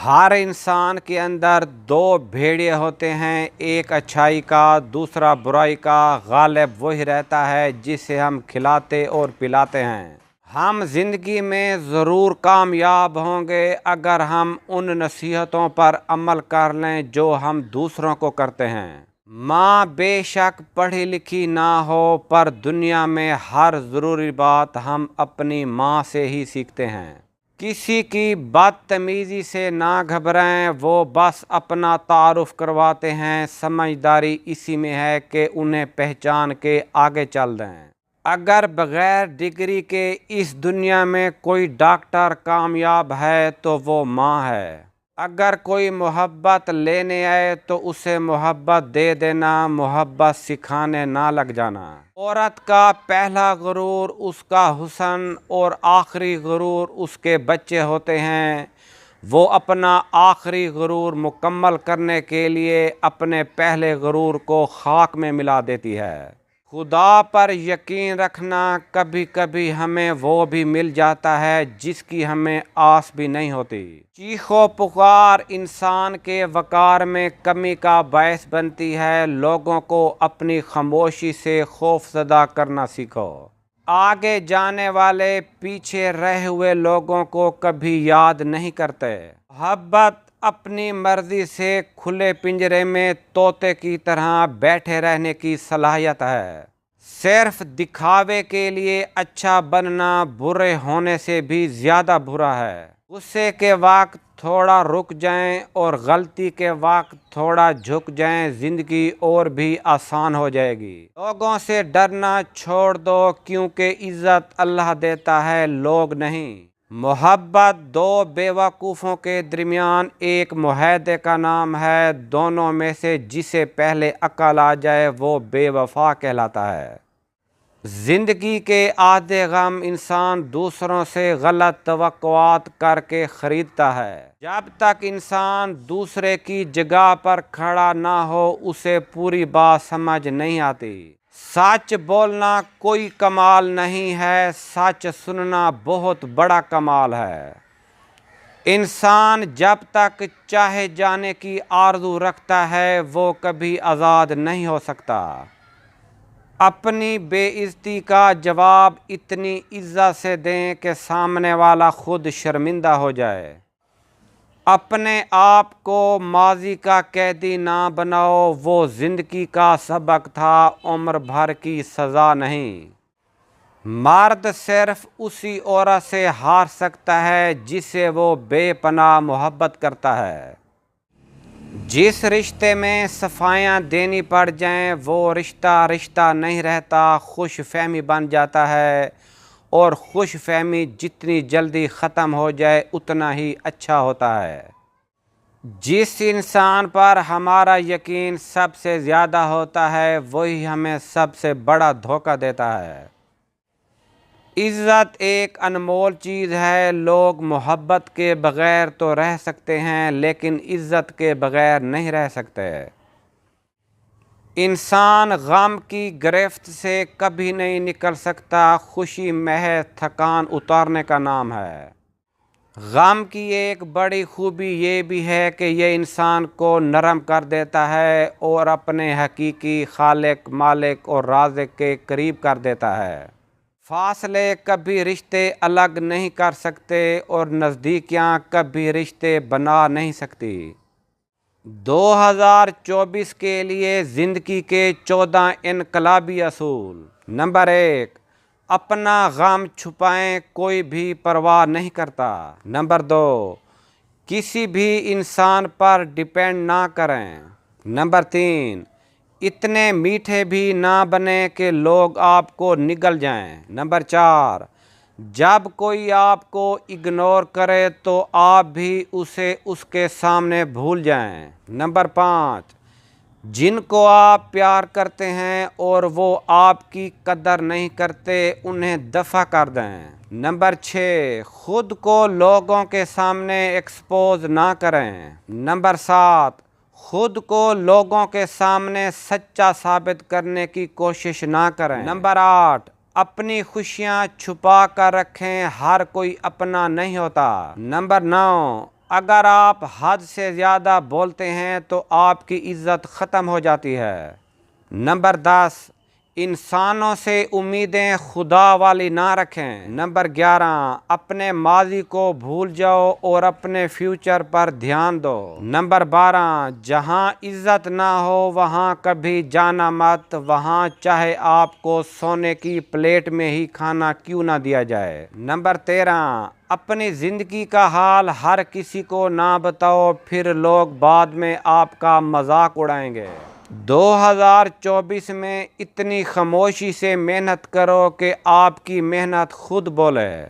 ہر انسان کے اندر دو بھیڑیے ہوتے ہیں، ایک اچھائی کا، دوسرا برائی کا۔ غالب وہی رہتا ہے جسے ہم کھلاتے اور پلاتے ہیں۔ ہم زندگی میں ضرور کامیاب ہوں گے اگر ہم ان نصیحتوں پر عمل کر لیں جو ہم دوسروں کو کرتے ہیں۔ ماں بے شک پڑھی لکھی نہ ہو، پر دنیا میں ہر ضروری بات ہم اپنی ماں سے ہی سیکھتے ہیں۔ کسی کی بدتمیزی سے نہ گھبرائیں، وہ بس اپنا تعارف کرواتے ہیں۔ سمجھداری اسی میں ہے کہ انہیں پہچان کے آگے چل دیں۔ اگر بغیر ڈگری کے اس دنیا میں کوئی ڈاکٹر کامیاب ہے تو وہ ماں ہے۔ اگر کوئی محبت لینے آئے تو اسے محبت دے دینا، محبت سکھانے نہ لگ جانا۔ عورت کا پہلا غرور اس کا حسن اور آخری غرور اس کے بچے ہوتے ہیں۔ وہ اپنا آخری غرور مکمل کرنے کے لیے اپنے پہلے غرور کو خاک میں ملا دیتی ہے۔ خدا پر یقین رکھنا، کبھی کبھی ہمیں وہ بھی مل جاتا ہے جس کی ہمیں آس بھی نہیں ہوتی۔ چیخ و پکار انسان کے وقار میں کمی کا باعث بنتی ہے۔ لوگوں کو اپنی خاموشی سے خوف زدہ کرنا سیکھو۔ آگے جانے والے پیچھے رہ ہوئے لوگوں کو کبھی یاد نہیں کرتے۔ محبت اپنی مرضی سے کھلے پنجرے میں طوطے کی طرح بیٹھے رہنے کی صلاحیت ہے۔ صرف دکھاوے کے لیے اچھا بننا برے ہونے سے بھی زیادہ برا ہے۔ غصے کے وقت تھوڑا رک جائیں اور غلطی کے وقت تھوڑا جھک جائیں، زندگی اور بھی آسان ہو جائے گی۔ لوگوں سے ڈرنا چھوڑ دو، کیونکہ عزت اللہ دیتا ہے، لوگ نہیں۔ محبت دو بے وقوفوں کے درمیان ایک معاہدے کا نام ہے۔ دونوں میں سے جسے پہلے عقل آ جائے وہ بے وفا کہلاتا ہے۔ زندگی کے آدھے غم انسان دوسروں سے غلط توقعات کر کے خریدتا ہے۔ جب تک انسان دوسرے کی جگہ پر کھڑا نہ ہو اسے پوری بات سمجھ نہیں آتی۔ سچ بولنا کوئی کمال نہیں ہے، سچ سننا بہت بڑا کمال ہے۔ انسان جب تک چاہے جانے کی آرزو رکھتا ہے وہ کبھی آزاد نہیں ہو سکتا۔ اپنی بے عزتی کا جواب اتنی عزت سے دیں کہ سامنے والا خود شرمندہ ہو جائے۔ اپنے آپ کو ماضی کا قیدی نہ بناؤ، وہ زندگی کا سبق تھا، عمر بھر کی سزا نہیں۔ مرد صرف اسی عورت سے ہار سکتا ہے جسے وہ بے پناہ محبت کرتا ہے۔ جس رشتے میں صفائیاں دینی پڑ جائیں وہ رشتہ نہیں رہتا، خوش فہمی بن جاتا ہے، اور خوش فہمی جتنی جلدی ختم ہو جائے اتنا ہی اچھا ہوتا ہے۔ جس انسان پر ہمارا یقین سب سے زیادہ ہوتا ہے وہی ہمیں سب سے بڑا دھوکہ دیتا ہے۔ عزت ایک انمول چیز ہے۔ لوگ محبت کے بغیر تو رہ سکتے ہیں لیکن عزت کے بغیر نہیں رہ سکتے۔ انسان غم کی گرفت سے کبھی نہیں نکل سکتا، خوشی محض تھکان اتارنے کا نام ہے۔ غم کی ایک بڑی خوبی یہ بھی ہے کہ یہ انسان کو نرم کر دیتا ہے اور اپنے حقیقی خالق، مالک اور رازق کے قریب کر دیتا ہے۔ فاصلے کبھی رشتے الگ نہیں کر سکتے اور نزدیکیاں کبھی رشتے بنا نہیں سکتی۔ 2024 کے لیے زندگی کے 14 انقلابی اصول۔ نمبر 1، اپنا غم چھپائیں، کوئی بھی پرواہ نہیں کرتا۔ نمبر 2، کسی بھی انسان پر ڈیپینڈ نہ کریں۔ نمبر 3، اتنے میٹھے بھی نہ بنیں کہ لوگ آپ کو نگل جائیں۔ نمبر 4، جب کوئی آپ کو اگنور کرے تو آپ بھی اسے اس کے سامنے بھول جائیں۔ نمبر 5، جن کو آپ پیار کرتے ہیں اور وہ آپ کی قدر نہیں کرتے انہیں دفع کر دیں۔ نمبر 6، خود کو لوگوں کے سامنے ایکسپوز نہ کریں۔ نمبر 7، خود کو لوگوں کے سامنے سچا ثابت کرنے کی کوشش نہ کریں۔ نمبر 8، اپنی خوشیاں چھپا کر رکھیں، ہر کوئی اپنا نہیں ہوتا۔ نمبر 9، اگر آپ حد سے زیادہ بولتے ہیں تو آپ کی عزت ختم ہو جاتی ہے۔ نمبر 10، انسانوں سے امیدیں خدا والی نہ رکھیں۔ نمبر 11، اپنے ماضی کو بھول جاؤ اور اپنے فیوچر پر دھیان دو۔ نمبر 12، جہاں عزت نہ ہو وہاں کبھی جانا مت، وہاں چاہے آپ کو سونے کی پلیٹ میں ہی کھانا کیوں نہ دیا جائے۔ نمبر 13، اپنی زندگی کا حال ہر کسی کو نہ بتاؤ، پھر لوگ بعد میں آپ کا مذاق اڑائیں گے۔ 2024 میں اتنی خاموشی سے محنت کرو کہ آپ کی محنت خود بولے۔